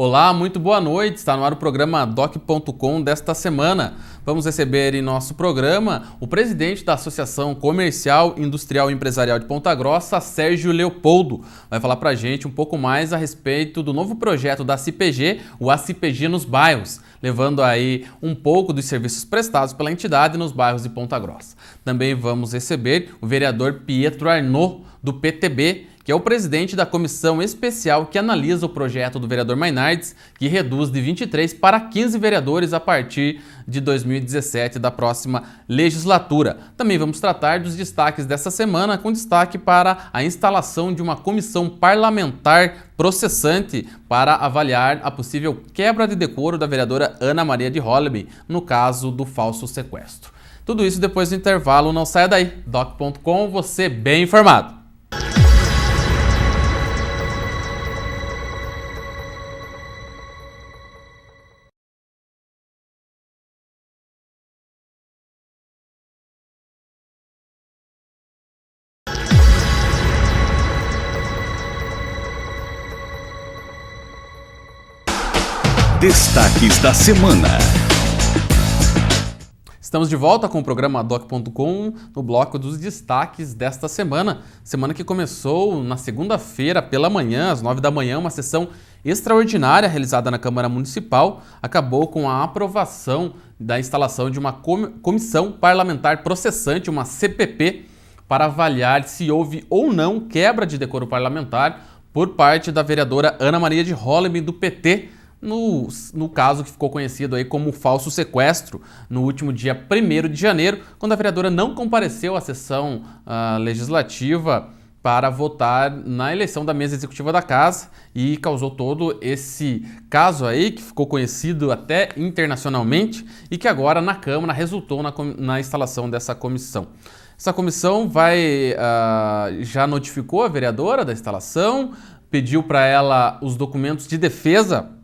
Olá, muito boa noite. Está no ar o programa Doc.com desta semana. Vamos receber em nosso programa o presidente da Associação Comercial, Industrial e Empresarial de Ponta Grossa, Sérgio Leopoldo. Vai falar para a gente um pouco mais a respeito do novo projeto da CPG, o ACPG nos bairros, levando aí um pouco dos serviços prestados pela entidade nos bairros de Ponta Grossa. Também vamos receber o vereador Pietro Arnaud, do PTB, que é o presidente da comissão especial que analisa o projeto do vereador Mainardes, que reduz de 23 para 15 vereadores a partir de 2017 da próxima legislatura. Também vamos tratar dos destaques dessa semana, com destaque para a instalação de uma comissão parlamentar processante para avaliar a possível quebra de decoro da vereadora Ana Maria de Holleby, no caso do falso sequestro. Tudo isso depois do intervalo, não saia daí. Doc.com, você bem informado. Destaques da semana. Estamos de volta com o programa Doc.com no bloco dos destaques desta semana. Semana que começou na segunda-feira pela manhã, às 9 da manhã, uma sessão extraordinária realizada na Câmara Municipal. Acabou com a aprovação da instalação de uma comissão parlamentar processante, uma CPP, para avaliar se houve ou não quebra de decoro parlamentar por parte da vereadora Ana Maria de Holleby, do PT, no caso que ficou conhecido aí como falso sequestro, no último dia 1º de janeiro, quando a vereadora não compareceu à sessão legislativa para votar na eleição da mesa executiva da casa e causou todo esse caso aí que ficou conhecido até internacionalmente e que agora na Câmara resultou na instalação dessa comissão. Essa comissão já notificou a vereadora da instalação, pediu para ela os documentos de defesa.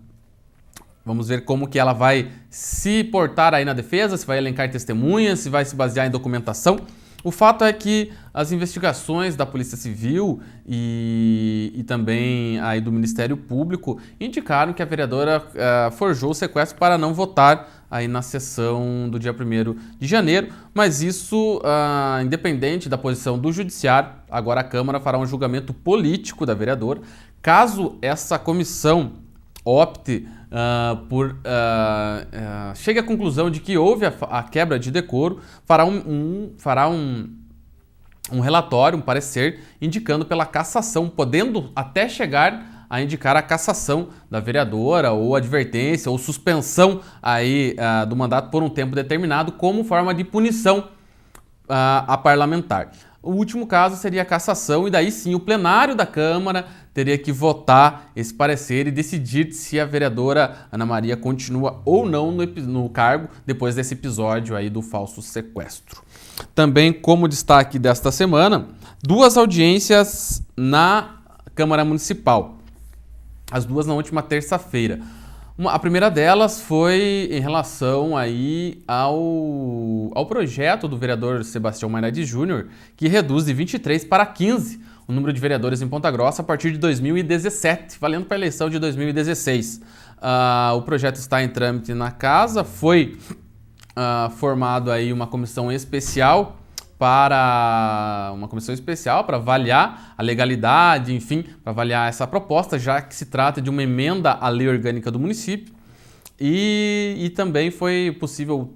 Vamos ver como que ela vai se portar aí na defesa, se vai elencar testemunhas, se vai se basear em documentação. O fato é que as investigações da Polícia Civil e também aí do Ministério Público indicaram que a vereadora forjou o sequestro para não votar aí na sessão do dia 1º de janeiro, mas isso, independente da posição do Judiciário, agora a Câmara fará um julgamento político da vereadora. Caso essa comissão opte chegue à conclusão de que houve a quebra de decoro, fará um relatório, um parecer, indicando pela cassação, podendo até chegar a indicar a cassação da vereadora, ou advertência, ou suspensão aí, do mandato por um tempo determinado, como forma de punição a parlamentar. O último caso seria a cassação, e daí sim o plenário da Câmara teria que votar esse parecer e decidir se a vereadora Ana Maria continua ou não no cargo depois desse episódio aí do falso sequestro. Também, como destaque desta semana, 2 audiências na Câmara Municipal, as 2 na última terça-feira. A primeira delas foi em relação aí ao projeto do vereador Sebastião Mainardes Júnior, que reduz de 23 para 15 o número de vereadores em Ponta Grossa a partir de 2017, valendo para a eleição de 2016. O projeto está em trâmite na casa, foi formado aí uma comissão especial para avaliar a legalidade, enfim, para avaliar essa proposta, já que se trata de uma emenda à lei orgânica do município. E também foi possível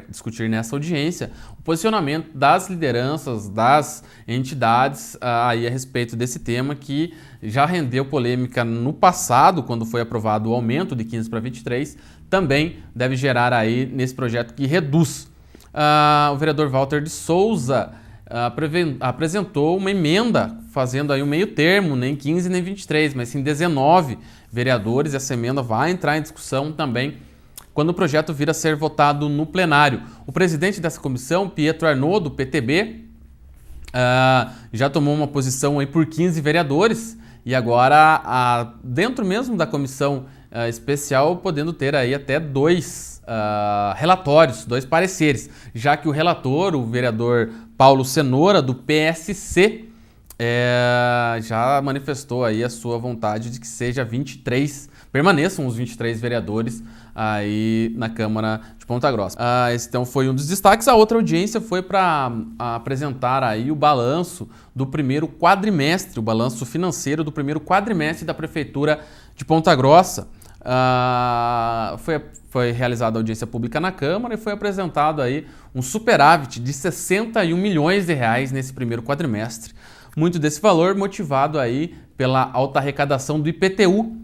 discutir nessa audiência o posicionamento das lideranças, das entidades aí a respeito desse tema, que já rendeu polêmica no passado, quando foi aprovado o aumento de 15 para 23, também deve gerar aí nesse projeto que reduz. O vereador Walter de Souza apresentou uma emenda fazendo aí um meio termo, nem 15 nem 23, mas sim 19 vereadores. Essa emenda vai entrar em discussão também quando o projeto vir a ser votado no plenário. O presidente dessa comissão, Pietro Arnaud, do PTB, já tomou uma posição aí por 15 vereadores e agora, dentro mesmo da comissão especial, podendo ter aí até 2 relatórios, 2 pareceres, já que o relator, o vereador Paulo Cenoura, do PSC, já manifestou aí a sua vontade de que seja 23, permaneçam os 23 vereadores aí na Câmara de Ponta Grossa. Esse então foi um dos destaques. A outra audiência foi para apresentar aí o balanço do primeiro quadrimestre, o balanço financeiro do primeiro quadrimestre da Prefeitura de Ponta Grossa. Foi realizada a audiência pública na Câmara e foi apresentado aí um superávit de 61 milhões de reais nesse primeiro quadrimestre. Muito desse valor motivado aí pela alta arrecadação do IPTU,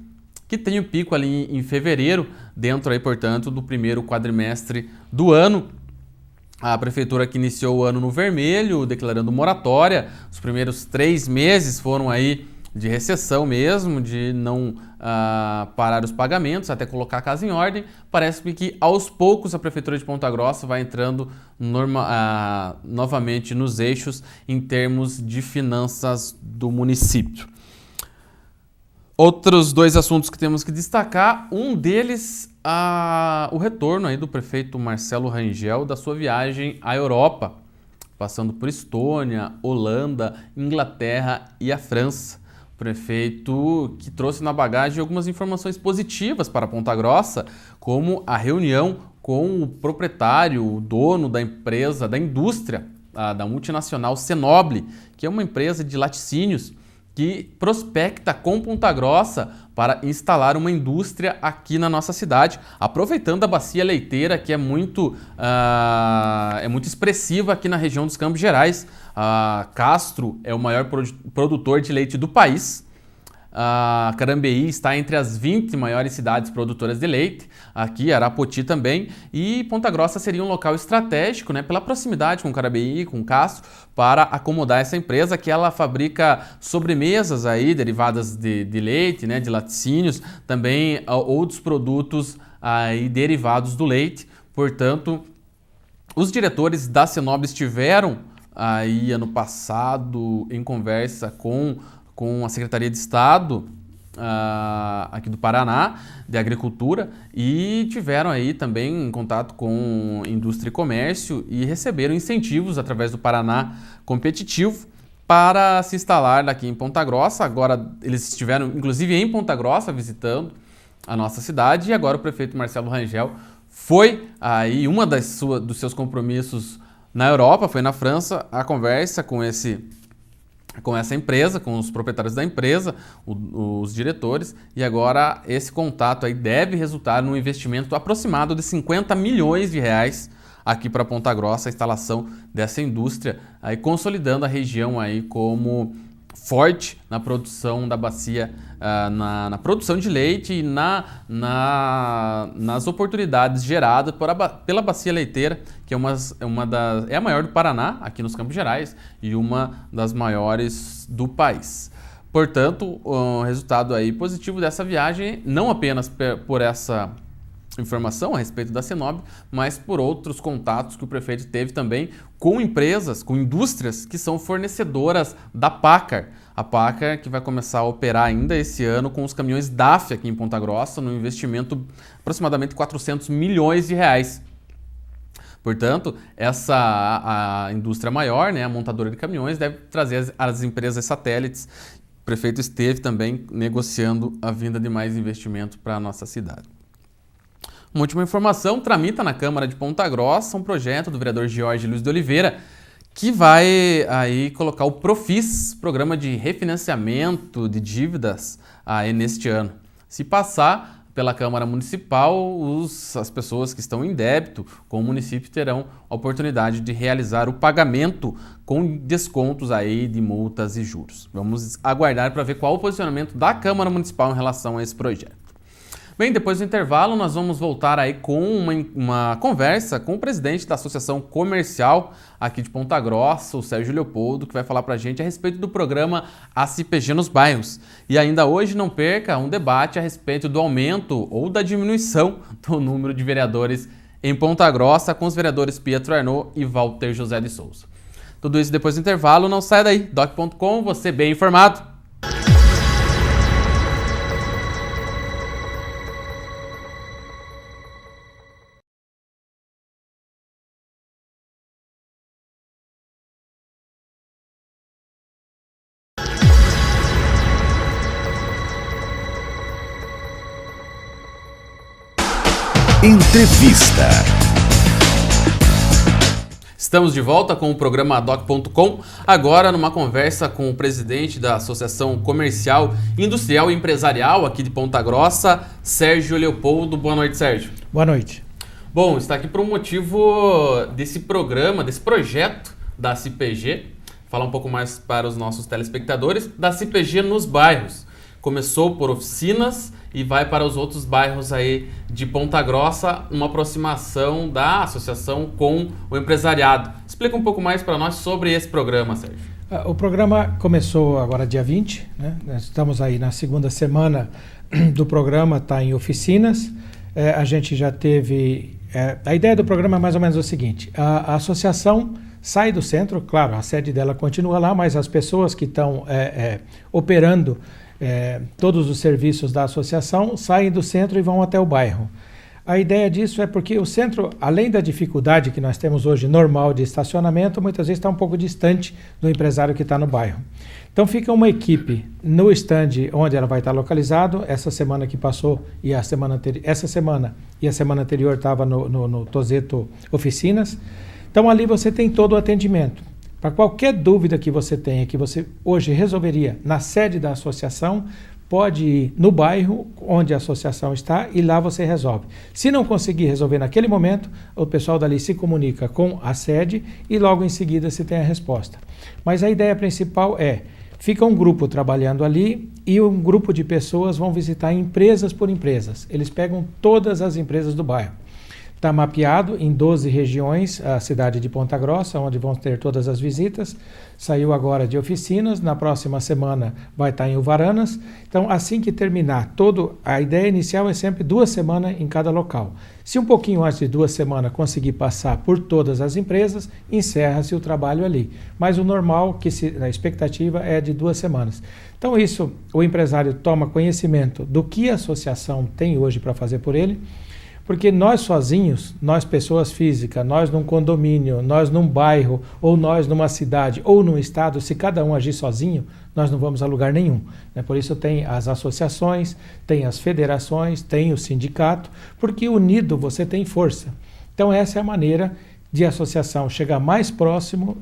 que tem o pico ali em fevereiro, dentro aí, portanto, do primeiro quadrimestre do ano. A Prefeitura que iniciou o ano no vermelho, declarando moratória. Os primeiros 3 meses foram aí de recessão mesmo, de não parar os pagamentos, até colocar a casa em ordem. Parece-me que aos poucos a Prefeitura de Ponta Grossa vai entrando novamente nos eixos em termos de finanças do município. Outros 2 assuntos que temos que destacar, um deles o retorno aí do prefeito Marcelo Rangel da sua viagem à Europa, passando por Estônia, Holanda, Inglaterra e a França. Prefeito que trouxe na bagagem algumas informações positivas para Ponta Grossa, como a reunião com o proprietário, o dono da empresa, da indústria, da multinacional Senoble, que é uma empresa de laticínios que prospecta com Ponta Grossa para instalar uma indústria aqui na nossa cidade, aproveitando a bacia leiteira, que é muito expressiva aqui na região dos Campos Gerais. Castro é o maior produtor de leite do país. Carambeí está entre as 20 maiores cidades produtoras de leite, aqui Arapoti também, e Ponta Grossa seria um local estratégico, né, pela proximidade com Carambeí, com Castro, para acomodar essa empresa, que ela fabrica sobremesas aí, derivadas de leite, né, de laticínios, também outros produtos aí derivados do leite. Portanto, os diretores da Senoble estiveram aí ano passado em conversa com a Secretaria de Estado aqui do Paraná, de Agricultura, e tiveram aí também em contato com Indústria e Comércio e receberam incentivos através do Paraná Competitivo para se instalar aqui em Ponta Grossa. Agora eles estiveram inclusive em Ponta Grossa visitando a nossa cidade, e agora o prefeito Marcelo Rangel foi aí dos seus compromissos na Europa, foi na França, a conversa com essa empresa, com os proprietários da empresa, os diretores, e agora esse contato aí deve resultar num investimento aproximado de 50 milhões de reais aqui para Ponta Grossa, a instalação dessa indústria, aí consolidando a região aí como forte na produção da bacia, na produção de leite e nas oportunidades geradas pela bacia leiteira, que é a maior do Paraná, aqui nos Campos Gerais, e uma das maiores do país. Portanto, o resultado aí positivo dessa viagem, não apenas por essa informação a respeito da Senoble, mas por outros contatos que o prefeito teve também com empresas, com indústrias que são fornecedoras da Paccar. A Paccar que vai começar a operar ainda esse ano com os caminhões DAF aqui em Ponta Grossa, no investimento de aproximadamente 400 milhões de reais. Portanto, a indústria maior, né, a montadora de caminhões, deve trazer as empresas satélites. O prefeito esteve também negociando a vinda de mais investimento para a nossa cidade. Uma última informação, tramita na Câmara de Ponta Grossa um projeto do vereador Jorge Luiz de Oliveira, que vai aí colocar o Profis, Programa de Refinanciamento de Dívidas, aí neste ano. Se passar pela Câmara Municipal, as pessoas que estão em débito com o município terão a oportunidade de realizar o pagamento com descontos aí de multas e juros. Vamos aguardar para ver qual o posicionamento da Câmara Municipal em relação a esse projeto. Bem, depois do intervalo nós vamos voltar aí com uma conversa com o presidente da Associação Comercial aqui de Ponta Grossa, o Sérgio Leopoldo, que vai falar pra gente a respeito do programa ACPG nos bairros. E ainda hoje não perca um debate a respeito do aumento ou da diminuição do número de vereadores em Ponta Grossa com os vereadores Pietro Arnaud e Walter José de Souza. Tudo isso depois do intervalo, não sai daí. Doc.com, você bem informado. Entrevista. Estamos de volta com o programa Doc.com, agora numa conversa com o presidente da Associação Comercial, Industrial e Empresarial aqui de Ponta Grossa, Sérgio Leopoldo. Boa noite, Sérgio. Boa noite. Bom, está aqui por um motivo desse programa, desse projeto da CPG, falar um pouco mais para os nossos telespectadores, da CPG nos bairros. Começou por oficinas e vai para os outros bairros aí de Ponta Grossa, uma aproximação da associação com o empresariado. Explica um pouco mais para nós sobre esse programa, Sérgio. O programa começou agora dia 20, né? Nós estamos aí na segunda semana do programa, está em oficinas. A gente já teve... a ideia do programa é mais ou menos o seguinte: a associação sai do centro, claro, a sede dela continua lá, mas as pessoas que estão operando todos os serviços da associação saem do centro e vão até o bairro. A ideia disso é porque o centro, além da dificuldade que nós temos hoje normal de estacionamento, muitas vezes está um pouco distante do empresário que está no bairro. Então fica uma equipe no estande onde ela vai estar localizado. Essa semana que passou e essa semana e a semana anterior estava no Tozeto Oficinas. Então ali você tem todo o atendimento. Para qualquer dúvida que você tenha, que você hoje resolveria na sede da associação, pode ir no bairro onde a associação está e lá você resolve. Se não conseguir resolver naquele momento, o pessoal dali se comunica com a sede e logo em seguida se tem a resposta. Mas a ideia principal fica um grupo trabalhando ali e um grupo de pessoas vão visitar empresas por empresas. Eles pegam todas as empresas do bairro. Está mapeado em 12 regiões a cidade de Ponta Grossa, onde vão ter todas as visitas. Saiu agora de oficinas, na próxima semana vai estar em Uvaranas. Então, assim que terminar, a ideia inicial é sempre 2 semanas em cada local. Se um pouquinho antes de 2 semanas conseguir passar por todas as empresas, encerra-se o trabalho ali. Mas o normal, a expectativa é de 2 semanas. Então, isso, o empresário toma conhecimento do que a associação tem hoje para fazer por ele. Porque nós sozinhos, nós pessoas físicas, nós num condomínio, nós num bairro, ou nós numa cidade, ou num estado, se cada um agir sozinho, nós não vamos a lugar nenhum. Né? Por isso tem as associações, tem as federações, tem o sindicato, porque unido você tem força. Então essa é a maneira de a associação chegar mais próximo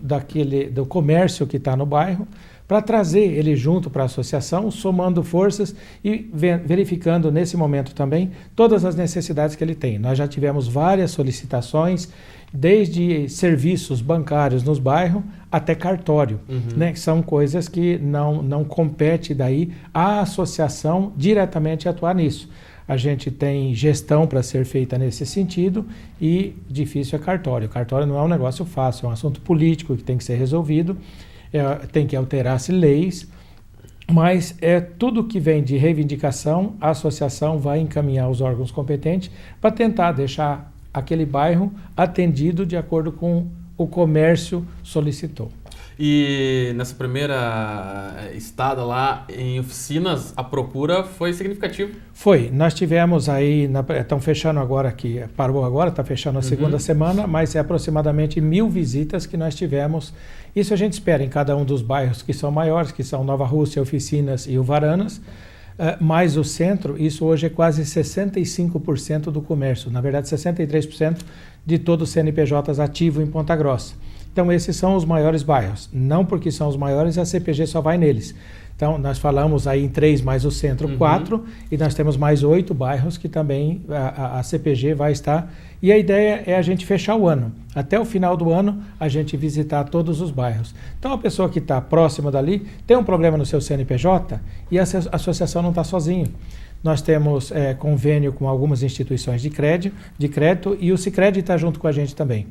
do comércio que está no bairro, para trazer ele junto para a associação, somando forças e verificando nesse momento também todas as necessidades que ele tem. Nós já tivemos várias solicitações, desde serviços bancários nos bairros até cartório, né, que são coisas que não compete daí a associação diretamente atuar nisso. A gente tem gestão para ser feita nesse sentido e difícil é cartório. Cartório não é um negócio fácil, é um assunto político que tem que ser resolvido. Tem que alterar-se leis, mas tudo que vem de reivindicação, a associação vai encaminhar os órgãos competentes para tentar deixar aquele bairro atendido de acordo com o comércio solicitou. E nessa primeira estada lá em oficinas, a procura foi significativa? Foi. Nós tivemos aí, estão fechando agora aqui, parou agora, está fechando a segunda semana, mas é aproximadamente 1.000 visitas que nós tivemos. Isso a gente espera em cada um dos bairros que são maiores, que são Nova Rússia, Oficinas e Uvaranas. Mais o centro, isso hoje é quase 65% do comércio, na verdade 63% de todos os CNPJs ativos em Ponta Grossa. Então esses são os maiores bairros, não porque são os maiores a CPG só vai neles. Então nós falamos aí em 3 mais o centro 4 e nós temos mais 8 bairros que também a CPG vai estar. E a ideia é a gente fechar o ano. Até o final do ano a gente visitar todos os bairros. Então a pessoa que está próxima dali tem um problema no seu CNPJ e a associação não está sozinha. Nós temos convênio com algumas instituições de crédito e o Sicredi está junto com a gente também.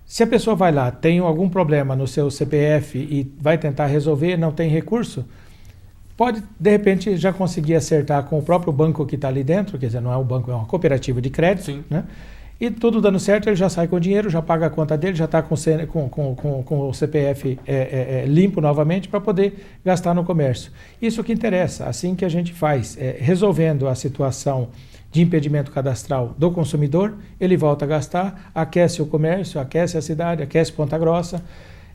Se a pessoa vai lá, tem algum problema no seu CPF e vai tentar resolver, não tem recurso, pode, de repente, já conseguir acertar com o próprio banco que está ali dentro, quer dizer, não é um banco, é uma cooperativa de crédito, né? E tudo dando certo, ele já sai com o dinheiro, já paga a conta dele, já está com o CPF limpo novamente para poder gastar no comércio. Isso que interessa, assim que a gente faz, resolvendo a situação de impedimento cadastral do consumidor, ele volta a gastar, aquece o comércio, aquece a cidade, aquece Ponta Grossa.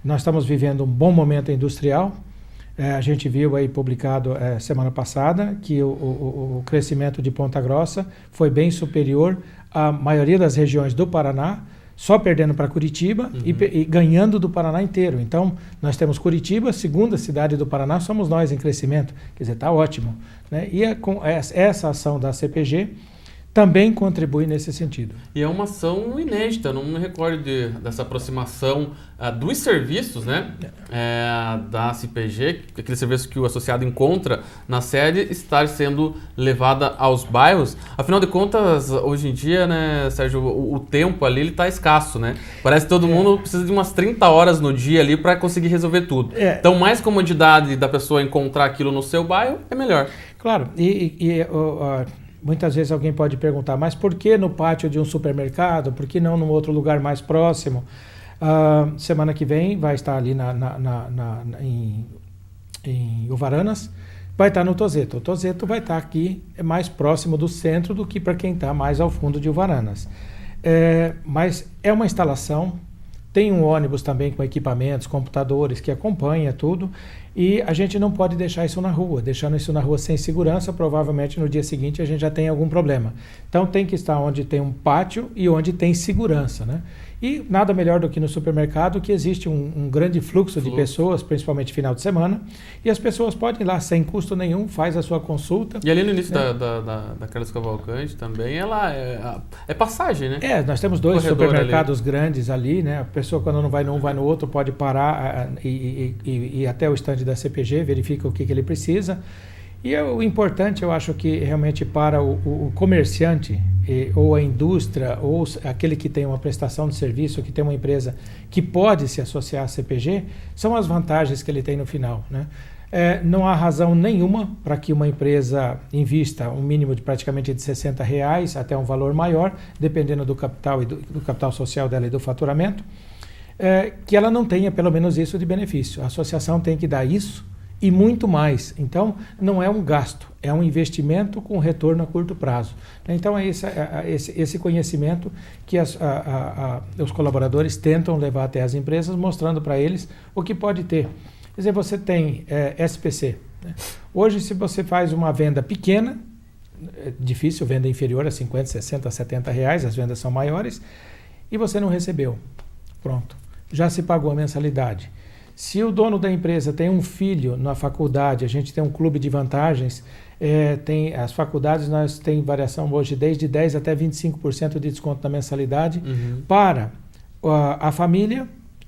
Nós estamos vivendo um bom momento industrial. A gente viu aí publicado semana passada que o crescimento de Ponta Grossa foi bem superior à maioria das regiões do Paraná, só perdendo para Curitiba e ganhando do Paraná inteiro. Então, nós temos Curitiba, segunda cidade do Paraná, somos nós em crescimento. Quer dizer, está ótimo, né? E com essa ação da CPG também contribui nesse sentido. E é uma ação inédita, não me recordo dessa aproximação dos serviços, né, da CPG, aquele serviço que o associado encontra na sede, estar sendo levada aos bairros. Afinal de contas, hoje em dia, né, Sérgio, o tempo ali está escasso, né? Parece que todo mundo precisa de umas 30 horas no dia ali para conseguir resolver tudo. Então, mais comodidade da pessoa encontrar aquilo no seu bairro é melhor. Claro, muitas vezes alguém pode perguntar, mas por que no pátio de um supermercado? Por que não num outro lugar mais próximo? Semana que vem vai estar ali em Uvaranas, vai estar no Tozeto. O Tozeto vai estar aqui mais próximo do centro do que para quem está mais ao fundo de Uvaranas. Mas é uma instalação, tem um ônibus também com equipamentos, computadores que acompanha tudo. E a gente não pode deixar isso na rua. Deixando isso na rua sem segurança, provavelmente no dia seguinte a gente já tem algum problema. Então tem que estar onde tem um pátio e onde tem segurança, né? E nada melhor do que no supermercado, que existe um grande fluxo de pessoas, principalmente final de semana, e as pessoas podem ir lá sem custo nenhum, faz a sua consulta. E ali no início da Carlos Cavalcante também, ela é passagem, né? Nós temos dois supermercados ali grandes ali, né? A pessoa quando não vai num, vai no outro, pode parar e ir até o estande da CPG, verifica o que ele precisa. E o importante, eu acho que realmente para o comerciante ou a indústria ou aquele que tem uma prestação de serviço, que tem uma empresa que pode se associar à CPG, são as vantagens que ele tem no final, né? Não há razão nenhuma para que uma empresa invista um mínimo de praticamente de R$60 até um valor maior, dependendo do capital e do capital social dela e do faturamento, que ela não tenha pelo menos isso de benefício. A associação tem que dar isso e muito mais. Então, não é um gasto, é um investimento com retorno a curto prazo. Então, é esse conhecimento que os colaboradores tentam levar até as empresas, mostrando para eles o que pode ter. Quer dizer, você tem SPC. Né? Hoje, se você faz uma venda pequena, é difícil, venda inferior a 50, 60, 70 reais, as vendas são maiores, e você não recebeu. Pronto, já se pagou a mensalidade. Se o dono da empresa tem um filho na faculdade, a gente tem um clube de vantagens, tem as faculdades, nós temos variação hoje desde 10% até 25% de desconto na mensalidade para a família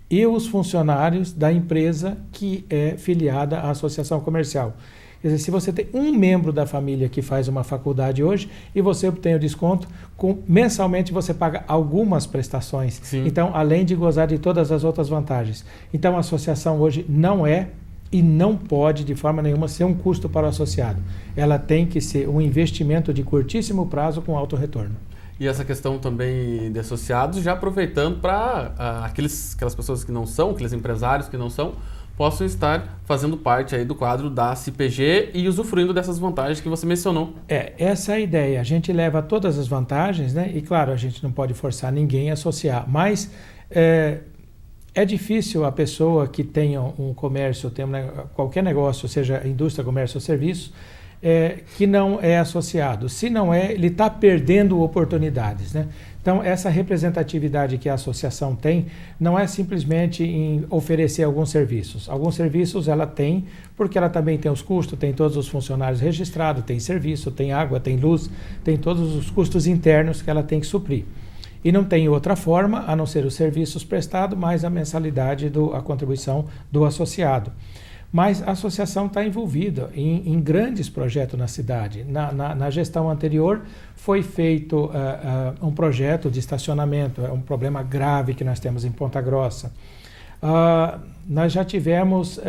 e os funcionários da empresa que é filiada à associação comercial. Quer dizer, se você tem um membro da família que faz uma faculdade hoje e você obtém o desconto, mensalmente você paga algumas prestações. Sim. Então, além de gozar de todas as outras vantagens. Então, a associação hoje não é e não pode, de forma nenhuma, ser um custo para o associado. Ela tem que ser um investimento de curtíssimo prazo com alto retorno. E essa questão também de associados, já aproveitando para aquelas pessoas que não são, aqueles empresários que não são, possam estar fazendo parte aí do quadro da CPG e usufruindo dessas vantagens que você mencionou. Essa é a ideia. A gente leva todas as vantagens, né? E claro, a gente não pode forçar ninguém a associar, mas é difícil a pessoa que tenha um comércio, tem qualquer negócio, seja indústria, comércio ou serviço, que não é associado. Se não é, ele está perdendo oportunidades, né? Então, essa representatividade que a associação tem não é simplesmente em oferecer alguns serviços. Alguns serviços ela tem, porque ela também tem os custos, tem todos os funcionários registrados, tem serviço, tem água, tem luz, tem todos os custos internos que ela tem que suprir. E não tem outra forma, a não ser os serviços prestados, mais a mensalidade, a contribuição do associado. Mas a associação está envolvida em grandes projetos na cidade. Na gestão anterior foi feito um projeto de estacionamento, é um problema grave que nós temos em Ponta Grossa. Nós já tivemos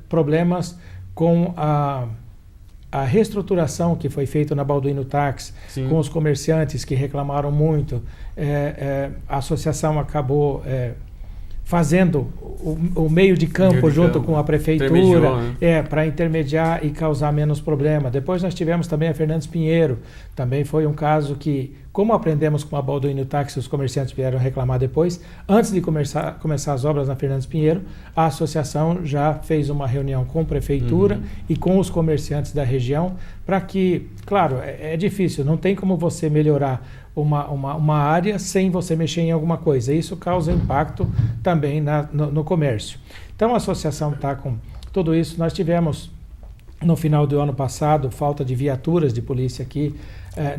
problemas com a reestruturação que foi feita na Balduino Táxi, com os comerciantes que reclamaram muito. A associação acabou fazendo o meio de campo junto com a prefeitura, né? Para intermediar e causar menos problema. Depois nós tivemos também a Fernandes Pinheiro, também foi um caso que, como aprendemos com a Balduino Táxi, os comerciantes vieram reclamar depois, antes de começar as obras na Fernandes Pinheiro, a associação já fez uma reunião com a prefeitura e com os comerciantes da região, para que, claro, é difícil, não tem como você melhorar uma área sem você mexer em alguma coisa. Isso causa impacto também no comércio. Então a associação está com tudo isso. Nós tivemos, no final do ano passado, falta de viaturas de polícia aqui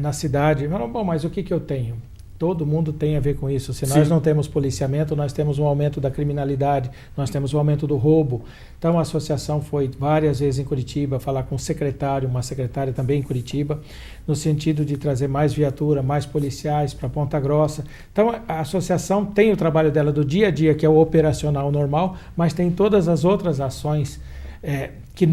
na cidade. Bom, mas o que eu tenho? Todo mundo tem a ver com isso. Se nós não temos policiamento, nós temos um aumento da criminalidade, nós temos um aumento do roubo. Então a associação foi várias vezes em Curitiba falar com o secretário, uma secretária também em Curitiba, no sentido de trazer mais viatura, mais policiais para Ponta Grossa. Então a associação tem o trabalho dela do dia a dia, que é o operacional normal, mas tem todas as outras ações que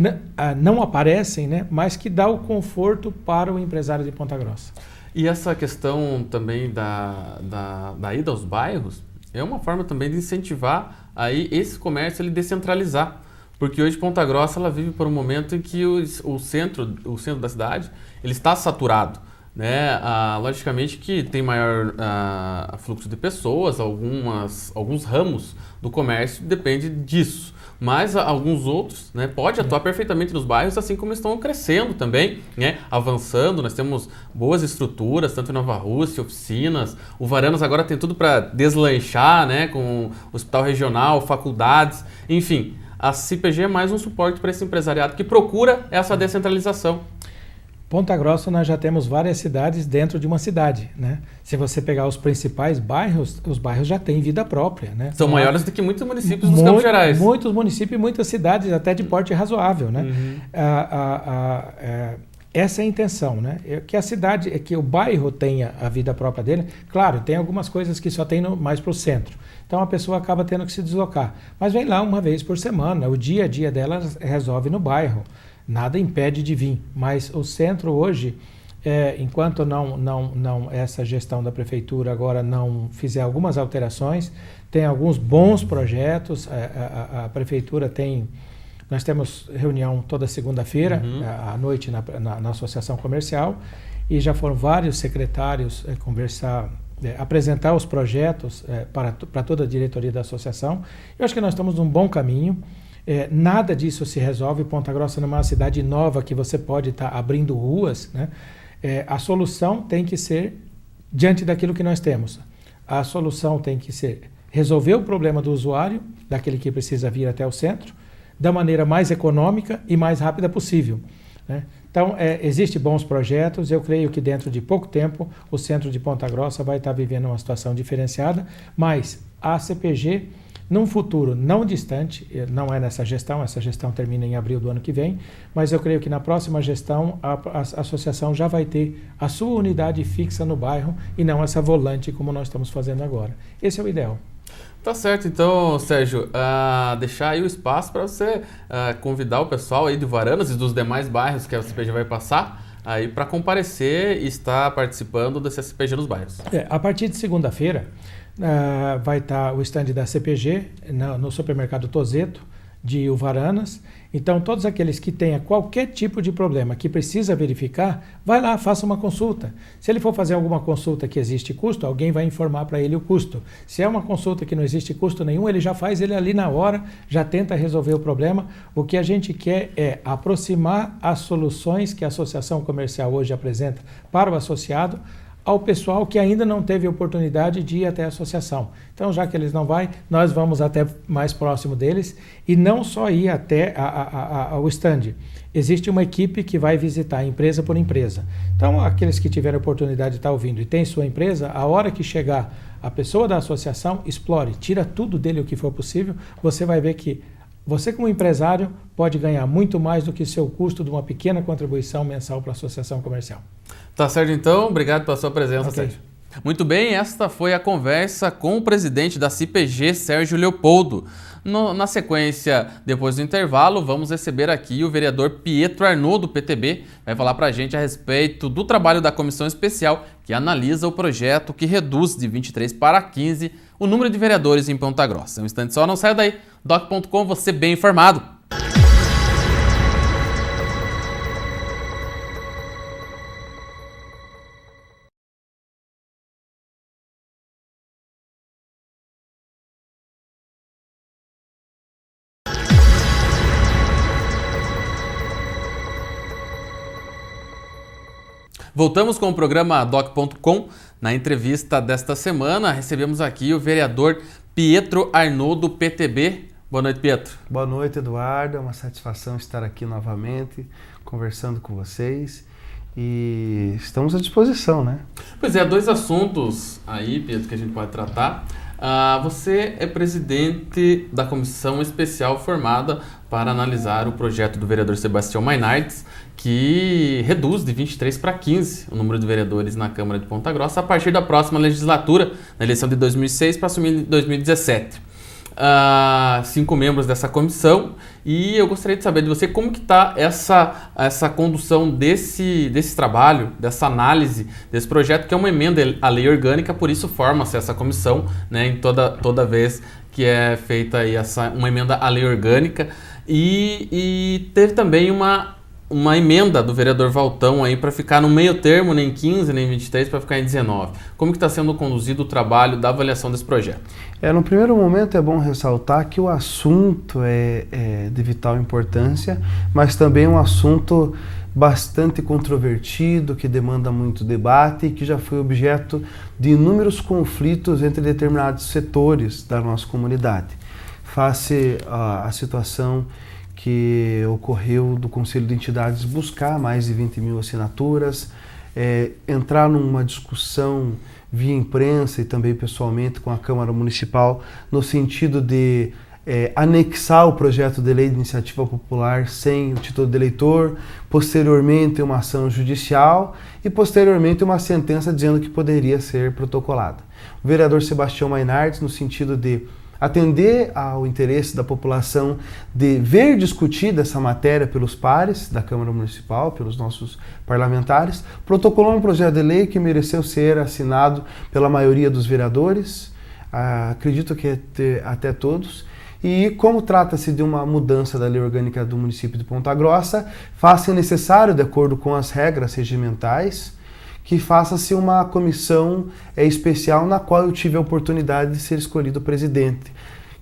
não aparecem, né, mas que dá o conforto para o empresário de Ponta Grossa. E essa questão também da ida aos bairros é uma forma também de incentivar aí esse comércio ele descentralizar. Porque hoje Ponta Grossa ela vive por um momento em que o centro da cidade ele está saturado. Né? Logicamente que tem maior fluxo de pessoas, alguns ramos do comércio depende disso. Mas alguns outros, né, pode atuar perfeitamente nos bairros, assim como estão crescendo também, né, avançando. Nós temos boas estruturas, tanto em Nova Rússia, oficinas. O Varanas agora tem tudo para deslanchar, né, com hospital regional, faculdades, enfim. A CPG é mais um suporte para esse empresariado que procura essa descentralização. Ponta Grossa nós já temos várias cidades dentro de uma cidade, né? Se você pegar os principais bairros, os bairros já têm vida própria, né? São maiores do que muitos municípios dos Campos Gerais. Muitos municípios e muitas cidades até de porte razoável, né? Essa é a intenção, né? Que a cidade, que o bairro tenha a vida própria dele. Claro, tem algumas coisas que só tem mais para o centro. Então a pessoa acaba tendo que se deslocar. Mas vem lá uma vez por semana, o dia a dia dela resolve no bairro. Nada impede de vir, mas o centro hoje, enquanto não essa gestão da prefeitura agora não fizer algumas alterações, tem alguns bons projetos, a prefeitura nós temos reunião toda segunda-feira, à noite na associação comercial, e já foram vários secretários apresentar os projetos para toda a diretoria da associação. Eu acho que nós estamos num bom caminho. Nada disso se resolve. Ponta Grossa não é uma cidade nova que você pode estar abrindo ruas, né? A solução tem que ser diante daquilo que nós temos. A solução tem que ser resolver o problema do usuário, daquele que precisa vir até o centro, da maneira mais econômica e mais rápida possível, né? Então, existem bons projetos. Eu creio que dentro de pouco tempo o centro de Ponta Grossa vai estar vivendo uma situação diferenciada, mas a CPG, num futuro não distante, não é nessa gestão, essa gestão termina em abril do ano que vem, mas eu creio que na próxima gestão a associação já vai ter a sua unidade fixa no bairro e não essa volante como nós estamos fazendo agora. Esse é o ideal. Tá certo, então, Sérgio, deixar aí o espaço para você convidar o pessoal aí de Varanas e dos demais bairros que a CPG vai passar aí para comparecer e estar participando desse CPG nos bairros. A partir de segunda-feira, vai estar o stand da CPG no supermercado Tozeto de Uvaranas. Então, todos aqueles que tenham qualquer tipo de problema que precisa verificar, vai lá, faça uma consulta. Se ele for fazer alguma consulta que existe custo, alguém vai informar para ele o custo. Se é uma consulta que não existe custo nenhum, ele já faz ele ali na hora, já tenta resolver o problema. O que a gente quer é aproximar as soluções que a associação comercial hoje apresenta para o associado ao pessoal que ainda não teve oportunidade de ir até a associação. Então, já que eles não vão, nós vamos até mais próximo deles e não só ir até ao stand. Existe uma equipe que vai visitar empresa por empresa. Então, aqueles que tiverem oportunidade de estar ouvindo e tem sua empresa, a hora que chegar a pessoa da associação, explore, tira tudo dele o que for possível, você vai ver que você, como empresário, pode ganhar muito mais do que o seu custo de uma pequena contribuição mensal para a associação comercial. Tá certo, então. Obrigado pela sua presença, Okay. Sérgio. Muito bem, esta foi a conversa com o presidente da CPG, Sérgio Leopoldo. Na sequência, depois do intervalo, vamos receber aqui o vereador Pietro Arnaud, do PTB, vai falar para a gente a respeito do trabalho da comissão especial que analisa o projeto que reduz de 23 para 15 o número de vereadores em Ponta Grossa. Um instante só, não saia daí. Doc.com, você bem informado. Voltamos com o programa Doc.com. Na entrevista desta semana, recebemos aqui o vereador Pietro Arnaud, do PTB. Boa noite, Pietro. Boa noite, Eduardo. É uma satisfação estar aqui novamente, conversando com vocês. E estamos à disposição, né? Pois é, 2 assuntos aí, Pietro, que a gente pode tratar. Você é presidente da comissão especial formada para analisar o projeto do vereador Sebastião Mainardi, que reduz de 23 para 15 o número de vereadores na Câmara de Ponta Grossa a partir da próxima legislatura, na eleição de 2006 para assumir em 2017. 5 membros dessa comissão, e eu gostaria de saber de você como que está essa condução desse trabalho, dessa análise desse projeto, que é uma emenda à lei orgânica, por isso forma-se essa comissão, né, em toda vez que é feita aí uma emenda à lei orgânica, e teve também uma emenda do vereador Valtão aí para ficar no meio termo, nem 15, nem 23, para ficar em 19. Como que está sendo conduzido o trabalho da avaliação desse projeto? No primeiro momento é bom ressaltar que o assunto é de vital importância, mas também um assunto bastante controvertido, que demanda muito debate e que já foi objeto de inúmeros conflitos entre determinados setores da nossa comunidade. Face à situação que ocorreu do Conselho de Entidades buscar mais de 20 mil assinaturas, entrar numa discussão via imprensa e também pessoalmente com a Câmara Municipal, no sentido de anexar o projeto de lei de iniciativa popular sem o título de eleitor, posteriormente uma ação judicial e posteriormente uma sentença dizendo que poderia ser protocolada. O vereador Sebastião Mainardi, no sentido de atender ao interesse da população de ver discutida essa matéria pelos pares da Câmara Municipal, pelos nossos parlamentares, protocolou um projeto de lei que mereceu ser assinado pela maioria dos vereadores, acredito que até todos, e como trata-se de uma mudança da lei orgânica do município de Ponta Grossa, faz-se necessário, de acordo com as regras regimentais, que faça-se uma comissão especial na qual eu tive a oportunidade de ser escolhido presidente,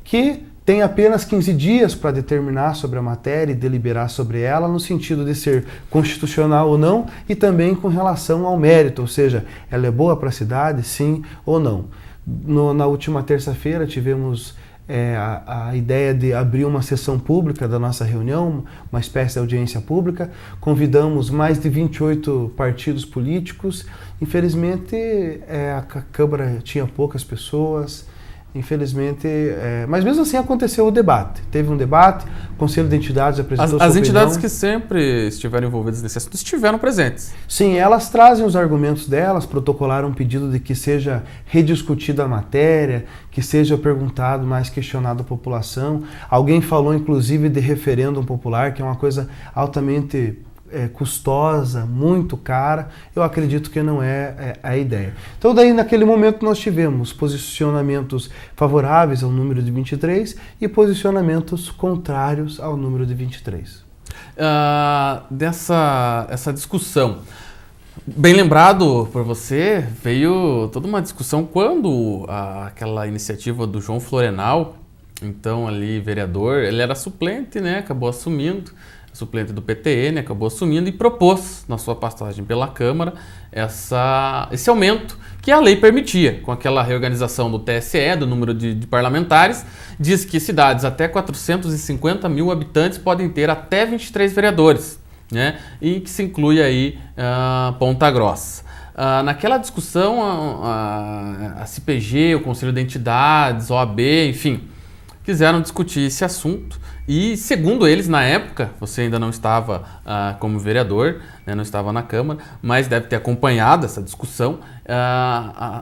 que tem apenas 15 dias para determinar sobre a matéria e deliberar sobre ela, no sentido de ser constitucional ou não, e também com relação ao mérito, ou seja, ela é boa para a cidade, sim ou não. Na última terça-feira tivemos a ideia de abrir uma sessão pública da nossa reunião, uma espécie de audiência pública. Convidamos mais de 28 partidos políticos. Infelizmente, a Câmara tinha poucas pessoas. Infelizmente, mas mesmo assim aconteceu o debate. Teve um debate, o Conselho de Entidades apresentou sua opinião. As entidades que sempre estiveram envolvidas nesse assunto estiveram presentes. Sim, elas trazem os argumentos delas, protocolaram um pedido de que seja rediscutida a matéria, que seja perguntado, mais questionado à população. Alguém falou inclusive de referêndum popular, que é uma coisa altamente custosa, muito cara. Eu acredito que não é a ideia. Então daí naquele momento nós tivemos posicionamentos favoráveis ao número de 23 e posicionamentos contrários ao número de 23. Essa discussão, bem lembrado por você, veio toda uma discussão quando aquela iniciativa do João Florenal, então ali vereador, ele era suplente, né, acabou assumindo, suplente do PTN, acabou assumindo e propôs, na sua passagem pela Câmara, esse aumento que a lei permitia. Com aquela reorganização do TSE, do número de parlamentares, diz que cidades até 450 mil habitantes podem ter até 23 vereadores, né? E que se inclui aí Ponta Grossa. Naquela discussão, a CPG, o Conselho de Entidades, OAB, enfim, quiseram discutir esse assunto. E, segundo eles, na época, você ainda não estava como vereador, né, não estava na Câmara, mas deve ter acompanhado essa discussão,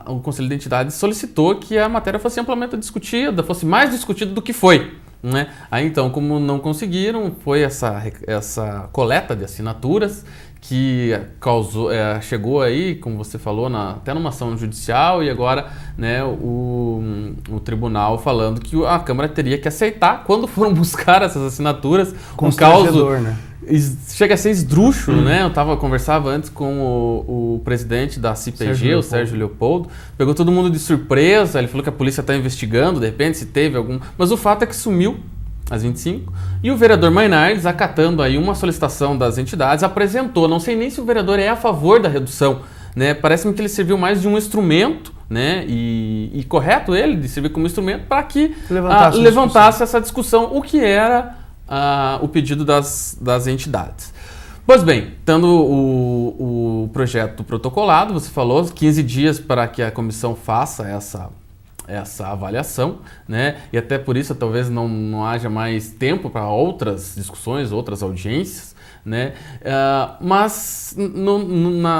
o Conselho de Entidades solicitou que a matéria fosse amplamente discutida, fosse mais discutida do que foi, né? Aí, então, como não conseguiram, foi essa coleta de assinaturas que causou, chegou aí, como você falou, até numa ação judicial, e agora, né, o tribunal falando que a Câmara teria que aceitar quando foram buscar essas assinaturas. Um caso, né? Chega a ser esdrúxulo, né? Eu conversava antes com o presidente da CPG, o Sérgio Leopoldo, pegou todo mundo de surpresa, ele falou que a polícia está investigando, de repente, se teve algum... Mas o fato é que sumiu às 25, e o vereador Mainardes, acatando aí uma solicitação das entidades, apresentou, não sei nem se o vereador é a favor da redução, né? Parece-me que ele serviu mais de um instrumento, né? E correto ele de servir como instrumento para que levantasse essa discussão, o que era o pedido das entidades. Pois bem, tendo o projeto protocolado, você falou, 15 dias para que a comissão faça essa avaliação, né? E até por isso talvez não haja mais tempo para outras discussões, outras audiências, né? Mas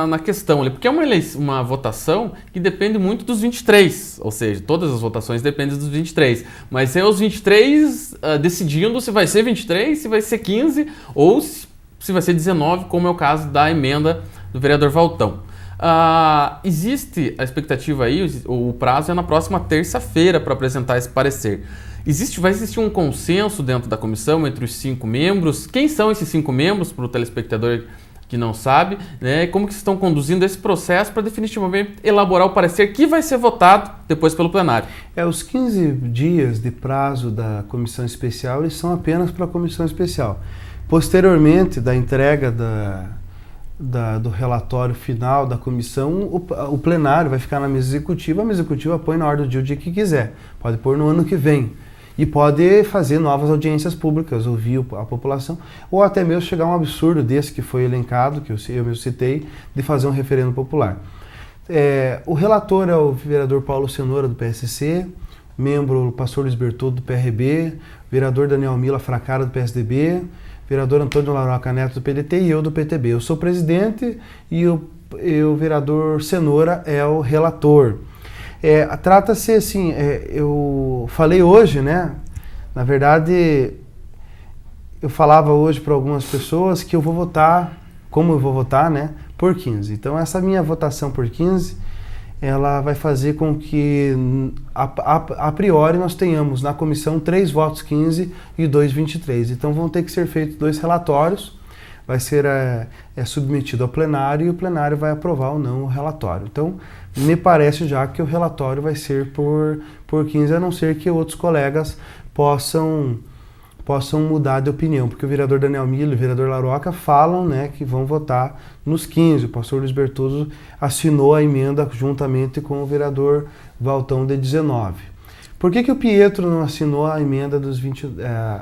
na questão ali, porque é uma votação que depende muito dos 23, ou seja, todas as votações dependem dos 23, mas é os 23 decidindo se vai ser 23, se vai ser 15 ou se vai ser 19, como é o caso da emenda do vereador Valtão. Existe a expectativa aí, o prazo é na próxima terça-feira para apresentar esse parecer. Vai existir um consenso dentro da comissão entre os 5 membros? Quem são esses 5 membros, para o telespectador que não sabe, né? Como que estão conduzindo esse processo para definitivamente elaborar o parecer que vai ser votado depois pelo plenário? Os 15 dias de prazo da comissão especial, eles são apenas para a comissão especial. Posteriormente da entrega do relatório final da comissão, o plenário vai ficar na mesa executiva, a mesa executiva põe na ordem do dia o dia que quiser, pode pôr no ano que vem, e pode fazer novas audiências públicas, ouvir a população, ou até mesmo chegar a um absurdo desse que foi elencado, que eu mesmo citei, de fazer um referendo popular. O relator é o vereador Paulo Cenoura, do PSC, membro o pastor Luiz Bertoldo, do PRB, vereador Daniel Mila Fracara, do PSDB, vereador Antônio Laroca Neto, do PDT, e eu do PTB. Eu sou presidente e o vereador Cenoura é o relator. Trata-se assim, eu falei hoje, né? Na verdade, eu falava hoje para algumas pessoas que eu vou votar, como eu vou votar, né? Por 15. Então, essa minha votação por 15, ela vai fazer com que, a priori, nós tenhamos na comissão 3 votos 15 e 2 23. Então vão ter que ser feitos 2 relatórios, vai ser submetido ao plenário e o plenário vai aprovar ou não o relatório. Então, me parece já que o relatório vai ser por 15, a não ser que outros colegas possam mudar de opinião, porque o vereador Daniel Milo e o vereador Laroca falam, né, que vão votar nos 15. O pastor Luiz Bertoldo assinou a emenda juntamente com o vereador Valtão de 19. Por que o Pietro não assinou a emenda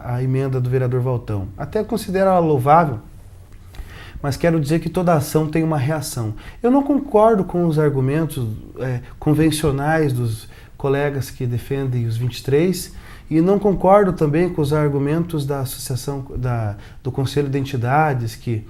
a emenda do vereador Valtão? Até considero ela louvável, mas quero dizer que toda ação tem uma reação. Eu não concordo com os argumentos convencionais dos colegas que defendem os 23, e não concordo também com os argumentos da associação, do Conselho de Entidades, que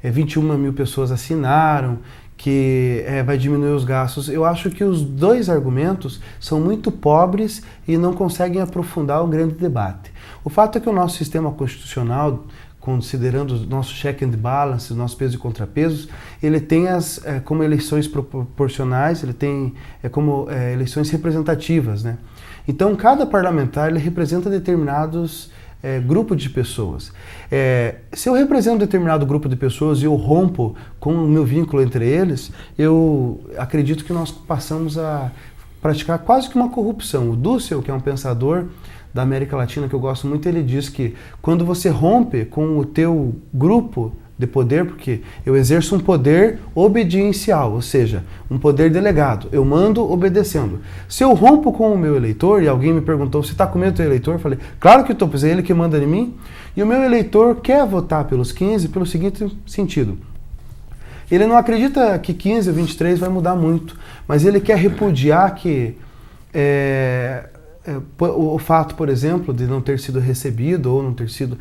21 mil pessoas assinaram, que vai diminuir os gastos. Eu acho que os 2 argumentos são muito pobres e não conseguem aprofundar um grande debate. O fato é que o nosso sistema constitucional, considerando o nosso check and balance, os nossos pesos e contrapesos, ele tem como eleições proporcionais, ele tem como eleições representativas, né? Então, cada parlamentar ele representa determinados grupos de pessoas. Se eu represento um determinado grupo de pessoas e eu rompo com o meu vínculo entre eles, eu acredito que nós passamos a praticar quase que uma corrupção. O Dussel, que é um pensador da América Latina que eu gosto muito, ele diz que quando você rompe com o teu grupo de poder, porque eu exerço um poder obediencial, ou seja, um poder delegado. Eu mando obedecendo. Se eu rompo com o meu eleitor, e alguém me perguntou, você está com medo do teu eleitor? Eu falei, claro que estou, pois é ele que manda em mim. E o meu eleitor quer votar pelos 15 pelo seguinte sentido. Ele não acredita que 15 ou 23 vai mudar muito, mas ele quer repudiar que o fato, por exemplo, de não ter sido recebido ou não ter sido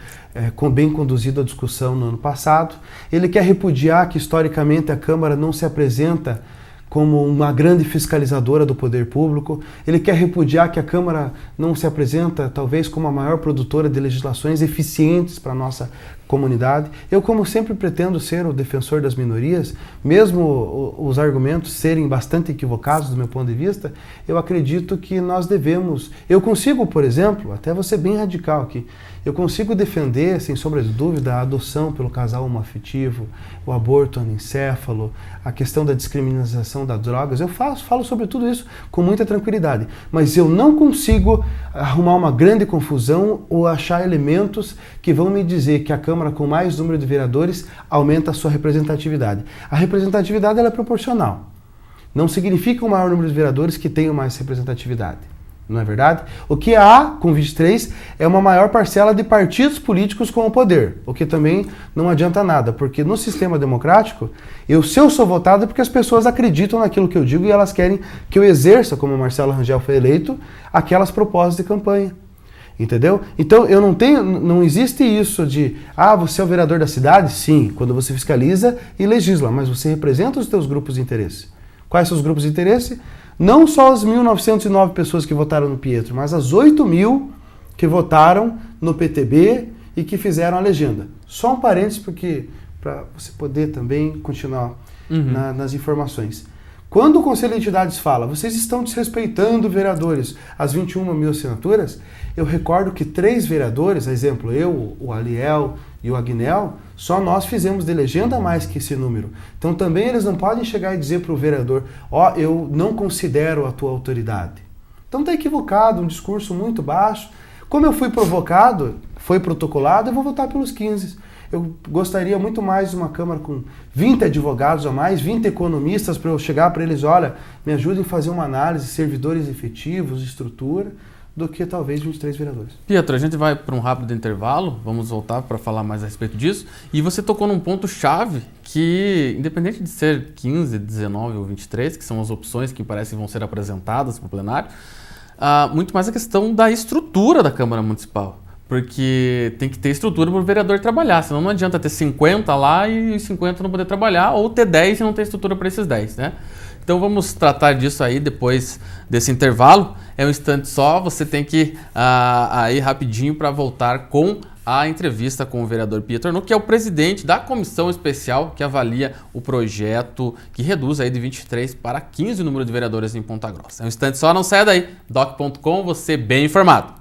bem conduzida a discussão no ano passado. Ele quer repudiar que, historicamente, a Câmara não se apresenta como uma grande fiscalizadora do poder público. Ele quer repudiar que a Câmara não se apresenta, talvez, como a maior produtora de legislações eficientes para a nossa comunidade. Eu, como sempre, pretendo ser o defensor das minorias, mesmo os argumentos serem bastante equivocados do meu ponto de vista, eu acredito que nós devemos... Eu consigo, por exemplo, até vou ser bem radical aqui, eu consigo defender, sem sombra de dúvida, a adoção pelo casal homoafetivo, o aborto anencéfalo, a questão da descriminalização das drogas. Eu falo sobre tudo isso com muita tranquilidade, mas eu não consigo arrumar uma grande confusão ou achar elementos que vão me dizer que a Câmara com mais número de vereadores aumenta a sua representatividade. A representatividade ela é proporcional. Não significa o maior número de vereadores que tenham mais representatividade. Não é verdade? O que há com 23 é uma maior parcela de partidos políticos com o poder, o que também não adianta nada, porque no sistema democrático, se eu sou votado é porque as pessoas acreditam naquilo que eu digo e elas querem que eu exerça, como o Marcelo Rangel foi eleito, aquelas propostas de campanha. Entendeu? Então não existe isso de, você é o vereador da cidade? Sim, quando você fiscaliza e legisla, mas você representa os teus grupos de interesse. Quais são os grupos de interesse? Não só as 1.909 pessoas que votaram no Pietro, mas as 8.000 que votaram no PTB e que fizeram a legenda. Só um parênteses, para você poder também continuar nas informações. Quando o Conselho de Entidades fala, vocês estão desrespeitando vereadores, as 21.000 assinaturas, eu recordo que 3 vereadores, exemplo, eu, o Aliel e o Agnel, só nós fizemos de legenda mais que esse número. Então também eles não podem chegar e dizer para o vereador, eu não considero a tua autoridade. Então está equivocado, um discurso muito baixo. Como eu fui provocado, foi protocolado, eu vou votar pelos 15. Eu gostaria muito mais de uma Câmara com 20 advogados a mais, 20 economistas, para eu chegar para eles, olha, me ajudem a fazer uma análise, servidores efetivos, estrutura, do que talvez 23 vereadores. Pietro, a gente vai para um rápido intervalo, vamos voltar para falar mais a respeito disso, e você tocou num ponto-chave que, independente de ser 15, 19 ou 23, que são as opções que parecem vão ser apresentadas para o plenário, muito mais a questão da estrutura da Câmara Municipal. Porque tem que ter estrutura para o vereador trabalhar, senão não adianta ter 50 lá e os 50 não poder trabalhar, ou ter 10 e não ter estrutura para esses 10, né? Então vamos tratar disso aí depois desse intervalo. É um instante só, você tem que ir rapidinho para voltar com a entrevista com o vereador Pietro Arnaud, que é o presidente da comissão especial que avalia o projeto que reduz aí de 23 para 15 o número de vereadores em Ponta Grossa. É um instante só, não saia daí. doc.com, você bem informado.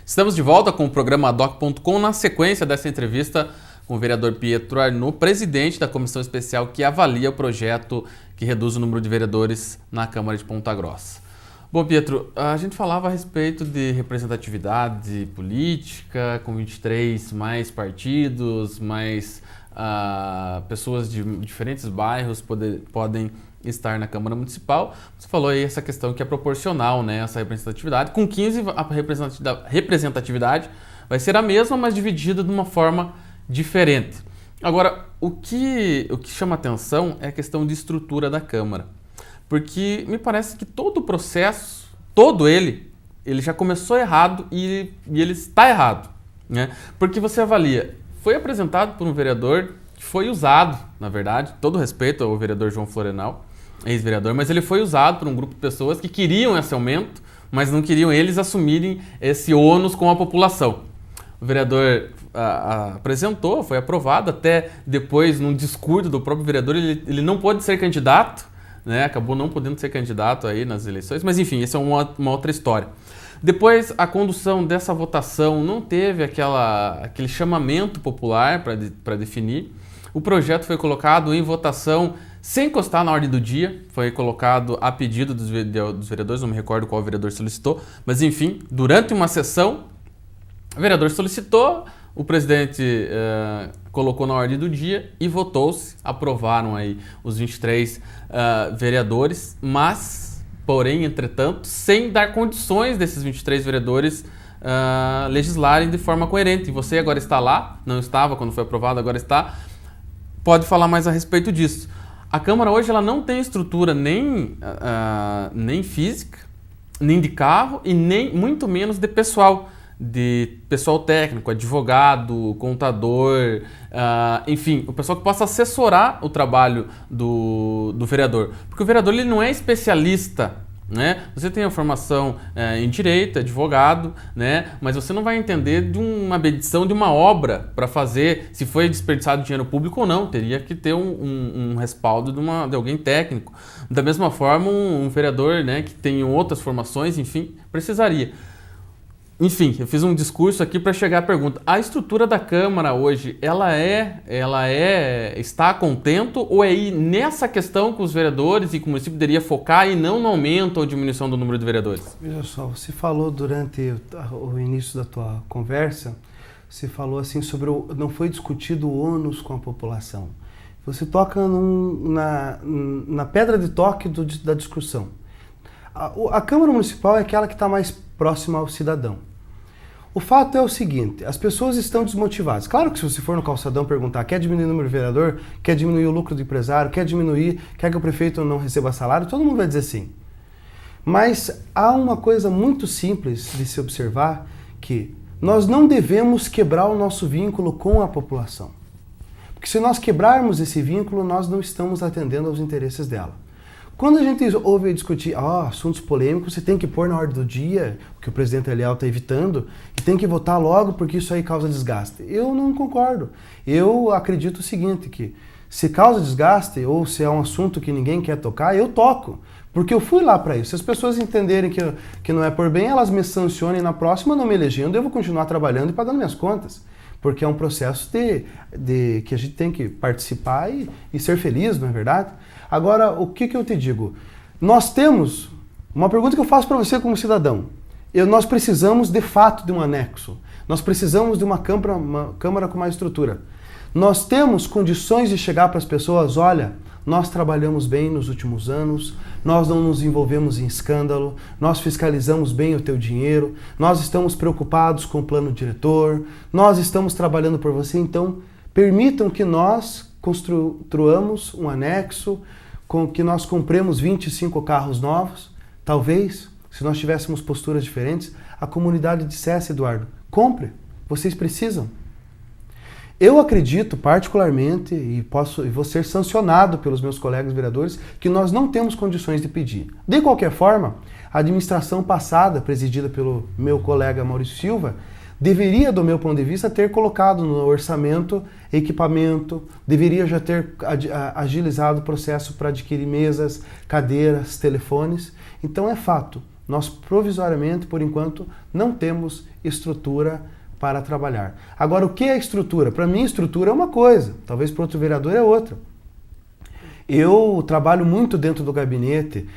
Estamos de volta com o programa doc.com na sequência dessa entrevista com o vereador Pietro Arnaud, presidente da comissão especial que avalia o projeto que reduz o número de vereadores na Câmara de Ponta Grossa. Bom, Pietro, a gente falava a respeito de representatividade política, com 23 mais partidos, mais pessoas de diferentes bairros podem estar na Câmara Municipal. Você falou aí essa questão que é proporcional, né, essa representatividade. Com 15, a representatividade vai ser a mesma, mas dividida de uma forma diferente. Agora, o que chama atenção é a questão de estrutura da Câmara. Porque me parece que todo o processo, ele já começou errado e ele está errado, né? Porque você avalia, foi apresentado por um vereador que foi usado, na verdade, todo respeito ao vereador João Florenal, ex-vereador, mas ele foi usado por um grupo de pessoas que queriam esse aumento, mas não queriam eles assumirem esse ônus com a população. O vereador apresentou, foi aprovado, até depois, num discurso do próprio vereador, ele não pôde ser candidato, né? Acabou não podendo ser candidato aí nas eleições, mas enfim, essa é uma outra história. Depois, a condução dessa votação não teve aquele chamamento popular para definir. O projeto foi colocado em votação sem constar na ordem do dia, foi colocado a pedido dos vereadores, não me recordo qual vereador solicitou, mas enfim, durante uma sessão, o vereador solicitou, o presidente colocou na ordem do dia e votou-se, aprovaram aí os 23 vereadores, mas, porém, entretanto, sem dar condições desses 23 vereadores legislarem de forma coerente. E você agora está lá, não estava quando foi aprovado, agora está, pode falar mais a respeito disso. A Câmara hoje ela não tem estrutura nem física nem de carro e nem muito menos de pessoal técnico, advogado, contador, enfim, o pessoal que possa assessorar o trabalho do vereador. Porque o vereador ele não é especialista, né? Você tem a formação em direito, advogado, né? Mas você não vai entender de uma medição de uma obra para fazer se foi desperdiçado dinheiro público ou não. Teria que ter um respaldo de alguém técnico. Da mesma forma, um vereador, né, que tem outras formações, enfim, precisaria. Enfim, eu fiz um discurso aqui para chegar à pergunta. A estrutura da Câmara hoje, está contento ou é nessa questão que os vereadores e que o município deveria focar e não no aumento ou diminuição do número de vereadores? Veja só, você falou durante o início da tua conversa, você falou assim sobre não foi discutido o ônus com a população. Você toca na pedra de toque da discussão. A Câmara Municipal é aquela que está mais próxima ao cidadão. O fato é o seguinte, as pessoas estão desmotivadas. Claro que se você for no calçadão perguntar, quer diminuir o número de vereador, quer diminuir o lucro do empresário, quer que o prefeito não receba salário, todo mundo vai dizer sim. Mas há uma coisa muito simples de se observar, que nós não devemos quebrar o nosso vínculo com a população. Porque se nós quebrarmos esse vínculo, nós não estamos atendendo aos interesses dela. Quando a gente ouve discutir assuntos polêmicos, você tem que pôr na ordem do dia, que o presidente Eliel está evitando, e tem que votar logo porque isso aí causa desgaste. Eu não concordo. Eu acredito o seguinte, que se causa desgaste ou se é um assunto que ninguém quer tocar, eu toco. Porque eu fui lá para isso. Se as pessoas entenderem que não é por bem, elas me sancionem na próxima, não me elegendo, eu vou continuar trabalhando e pagando minhas contas. Porque é um processo que a gente tem que participar e ser feliz, não é verdade? Agora, o que eu te digo? Nós temos, uma pergunta que eu faço para você como cidadão, nós precisamos de fato de um anexo, nós precisamos de uma Câmara com mais estrutura. Nós temos condições de chegar para as pessoas, olha, nós trabalhamos bem nos últimos anos, nós não nos envolvemos em escândalo, nós fiscalizamos bem o teu dinheiro, nós estamos preocupados com o plano diretor, nós estamos trabalhando por você, então permitam que nós construamos um anexo, com que nós compremos 25 carros novos. Talvez, se nós tivéssemos posturas diferentes, a comunidade dissesse, Eduardo, compre, vocês precisam. Eu acredito particularmente, e vou ser sancionado pelos meus colegas vereadores, que nós não temos condições de pedir. De qualquer forma, a administração passada, presidida pelo meu colega Maurício Silva, deveria, do meu ponto de vista, ter colocado no orçamento equipamento, deveria já ter agilizado o processo para adquirir mesas, cadeiras, telefones. Então é fato, nós provisoriamente, por enquanto, não temos estrutura para trabalhar. Agora, o que é estrutura? Para mim, estrutura é uma coisa, talvez para outro vereador é outra. Eu trabalho muito dentro do gabinete.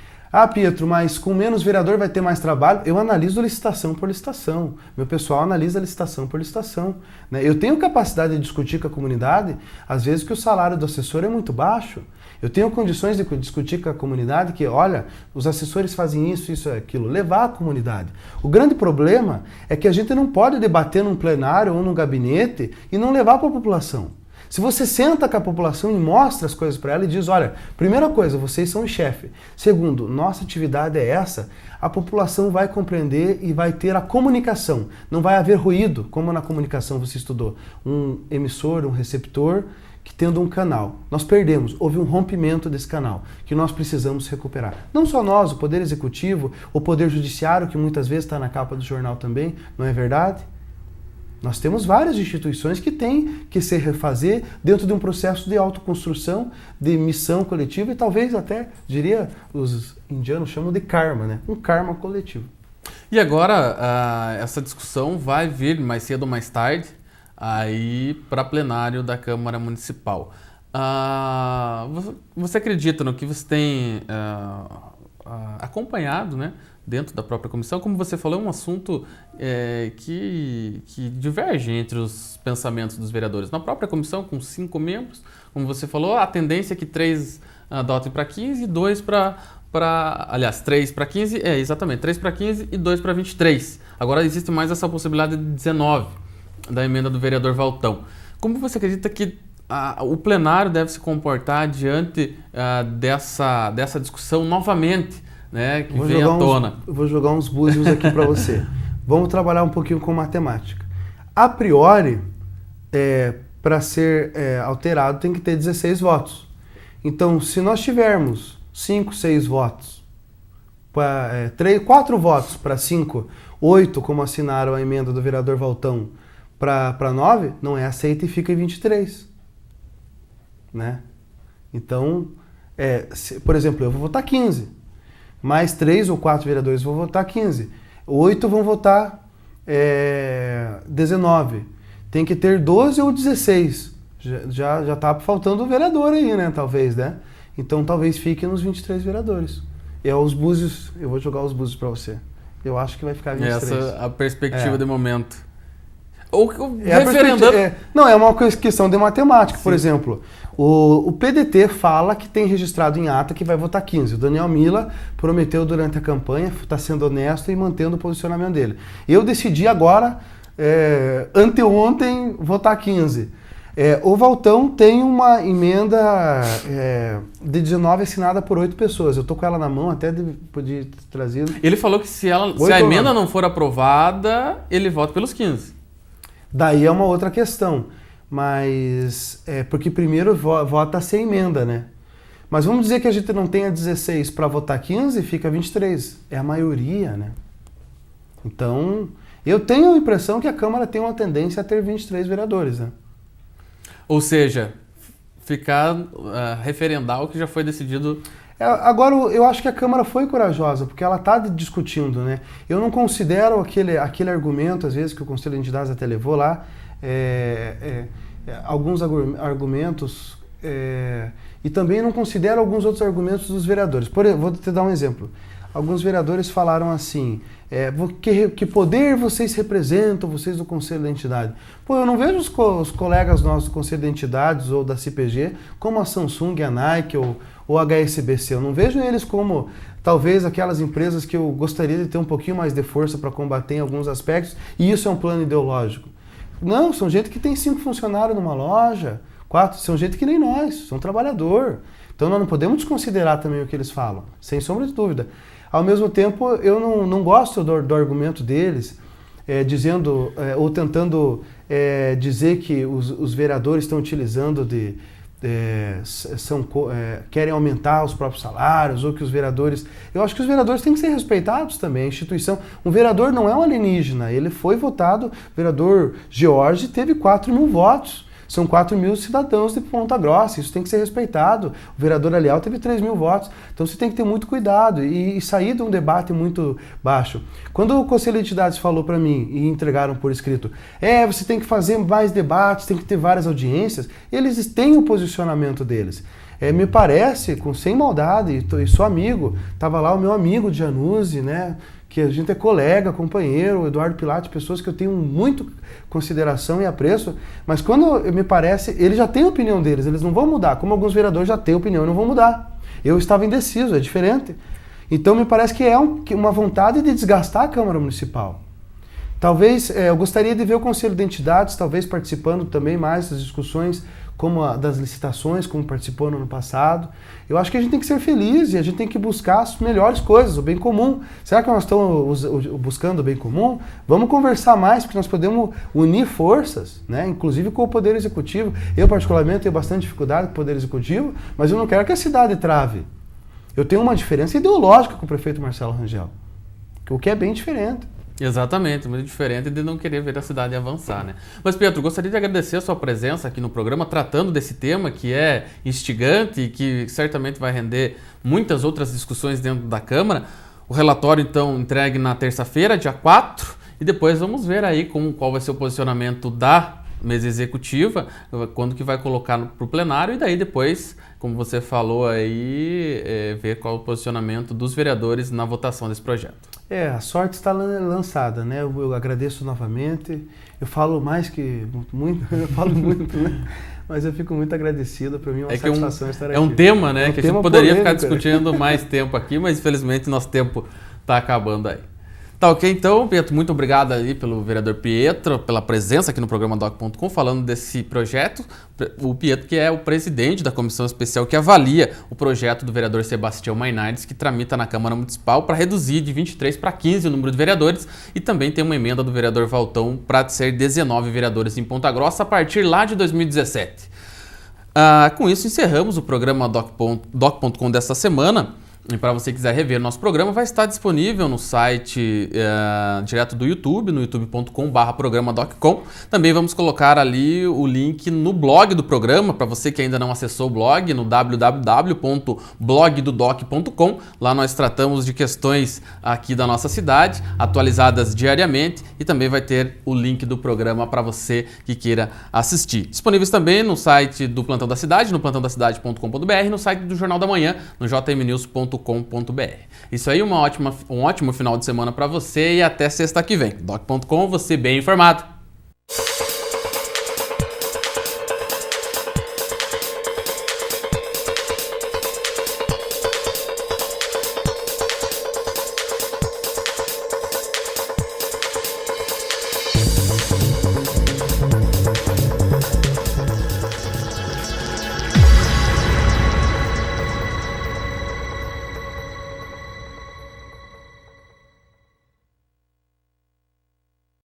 Pietro, mas com menos vereador vai ter mais trabalho? Eu analiso licitação por licitação. Meu pessoal analisa licitação por licitação. Eu tenho capacidade de discutir com a comunidade, às vezes que o salário do assessor é muito baixo. Eu tenho condições de discutir com a comunidade que, olha, os assessores fazem isso, isso, aquilo. Levar a comunidade. O grande problema é que a gente não pode debater num plenário ou num gabinete e não levar para a população. Se você senta com a população e mostra as coisas para ela e diz, olha, primeira coisa, vocês são o chefe. Segundo, nossa atividade é essa, a população vai compreender e vai ter a comunicação. Não vai haver ruído, como na comunicação você estudou. Um emissor, um receptor, que tendo um canal. Nós perdemos, houve um rompimento desse canal, que nós precisamos recuperar. Não só nós, o Poder Executivo, o Poder Judiciário, que muitas vezes está na capa do jornal também, não é verdade? Nós temos várias instituições que têm que se refazer dentro de um processo de autoconstrução, de missão coletiva e talvez até, diria, os indianos chamam de karma, né? Um karma coletivo. E agora, essa discussão vai vir mais cedo ou mais tarde aí para plenário da Câmara Municipal. Você acredita no que você tem acompanhado, né? Dentro da própria comissão, como você falou, é um assunto que diverge entre os pensamentos dos vereadores. Na própria comissão, com 5 membros, como você falou, a tendência é que 3 adotem para 15 e 2 aliás, 3 para 15, exatamente, 3 para 15 e 2 para 23. Agora existe mais essa possibilidade de 19, da emenda do vereador Valtão. Como você acredita que o plenário deve se comportar diante dessa discussão novamente, né, que vem à tona. Eu vou jogar uns búzios aqui para você. Vamos trabalhar um pouquinho com matemática. A priori, para ser alterado, tem que ter 16 votos. Então, se nós tivermos 5, 6 votos, 4 votos para 5, 8, como assinaram a emenda do vereador Valtão, para 9, não é aceita e fica em 23. Né? Então, por exemplo, eu vou votar 15. Mais 3 ou 4 vereadores vão votar 15. 8 vão votar 19. Tem que ter 12 ou 16. Já tá faltando um vereador aí, né? Talvez, né? Então talvez fique nos 23 vereadores. Os búzios, eu vou jogar os búzios para você. Eu acho que vai ficar 23. Essa é a perspectiva de momento. Ou Não, é uma questão de matemática. Sim. Por exemplo, o PDT fala que tem registrado em ata que vai votar 15. O Daniel Mila prometeu durante a campanha, está sendo honesto e mantendo o posicionamento dele. Eu decidi agora, anteontem, votar 15. O Valtão tem uma emenda de 19 assinada por 8 pessoas. Eu estou com ela na mão, até podia ter trazido. Ele falou que se a emenda não for aprovada, ele vota pelos 15. Daí é uma outra questão, mas porque primeiro vota sem emenda, né? Mas vamos dizer que a gente não tenha 16 para votar 15, fica 23. É a maioria, né? Então, eu tenho a impressão que a Câmara tem uma tendência a ter 23 vereadores, né? Ou seja, referendar o que já foi decidido. Agora, eu acho que a Câmara foi corajosa, porque ela está discutindo, né? Eu não considero aquele argumento, às vezes, que o Conselho de Entidades até levou lá, alguns argumentos, e também não considero alguns outros argumentos dos vereadores. Vou te dar um exemplo. Alguns vereadores falaram assim, que poder vocês representam, vocês do Conselho da Entidade? Pô, eu não vejo os colegas nossos do Conselho de Entidades ou da CPG como a Samsung, a Nike ou a HSBC. Eu não vejo eles como, talvez, aquelas empresas que eu gostaria de ter um pouquinho mais de força para combater em alguns aspectos, e isso é um plano ideológico. Não, são gente que tem 5 funcionários numa loja, 4, são gente que nem nós, são trabalhador. Então nós não podemos desconsiderar também o que eles falam, sem sombra de dúvida. Ao mesmo tempo, eu não gosto do argumento deles, dizendo, ou tentando dizer que os vereadores estão utilizando querem aumentar os próprios salários, ou que os vereadores... Eu acho que os vereadores têm que ser respeitados também, a instituição. Um vereador não é um alienígena, ele foi votado, o vereador George teve 4.000 votos. São 4.000 cidadãos de Ponta Grossa, isso tem que ser respeitado. O vereador Alial teve 3.000 votos, então você tem que ter muito cuidado e sair de um debate muito baixo. Quando o Conselho de Entidades falou para mim e entregaram por escrito, você tem que fazer mais debates, tem que ter várias audiências, eles têm o posicionamento deles. Me parece, sem maldade, e sou amigo, estava lá o meu amigo Januzzi, né? Que a gente é colega, companheiro, o Eduardo Pilate, pessoas que eu tenho muito consideração e apreço, mas quando me parece, eles já têm a opinião deles, eles não vão mudar, como alguns vereadores já têm opinião e não vão mudar. Eu estava indeciso, é diferente. Então me parece que é uma vontade de desgastar a Câmara Municipal. Talvez, eu gostaria de ver o Conselho de Entidades, talvez participando também mais das discussões, como das licitações, como participou no ano passado. Eu acho que a gente tem que ser feliz e a gente tem que buscar as melhores coisas, o bem comum. Será que nós estamos buscando o bem comum? Vamos conversar mais, porque nós podemos unir forças, né? Inclusive com o Poder Executivo. Eu, particularmente, tenho bastante dificuldade com o Poder Executivo, mas eu não quero que a cidade trave. Eu tenho uma diferença ideológica com o prefeito Marcelo Rangel, o que é bem diferente. Exatamente, muito diferente de não querer ver a cidade avançar, né? Mas, Pedro, gostaria de agradecer a sua presença aqui no programa, tratando desse tema que é instigante e que certamente vai render muitas outras discussões dentro da Câmara. O relatório, então, entregue na terça-feira, dia 4, e depois vamos ver aí qual vai ser o posicionamento da mesa executiva, quando que vai colocar para o plenário, e daí depois, como você falou aí, ver qual é o posicionamento dos vereadores na votação desse projeto. A sorte está lançada, né? Eu agradeço novamente. Eu falo mais que muito, eu falo muito, né? Mas eu fico muito agradecido, para mim é uma satisfação estar aqui. É um tema, né? Que a gente poderia ficar discutindo mais tempo aqui, mas infelizmente nosso tempo está acabando aí. Tá ok, então, Pietro, muito obrigado aí pelo vereador Pietro, pela presença aqui no programa Doc.com, falando desse projeto. O Pietro, que é o presidente da comissão especial que avalia o projeto do vereador Sebastião Mainardes, que tramita na Câmara Municipal para reduzir de 23 para 15 o número de vereadores, e também tem uma emenda do vereador Valtão para ser 19 vereadores em Ponta Grossa a partir lá de 2017. Com isso, encerramos o programa Doc.com desta semana. E para você que quiser rever nosso programa, vai estar disponível no site direto do YouTube, no youtube.com/programadoccom. Também vamos colocar ali o link no blog do programa, para você que ainda não acessou o blog, no www.blogdodoc.com. Lá nós tratamos de questões aqui da nossa cidade, atualizadas diariamente, e também vai ter o link do programa para você que queira assistir. Disponíveis também no site do Plantão da Cidade, no plantãodacidade.com.br, no site do Jornal da Manhã, no jmnews.com.br. Isso aí, um ótimo final de semana para você e até sexta que vem. Doc.com, você bem informado.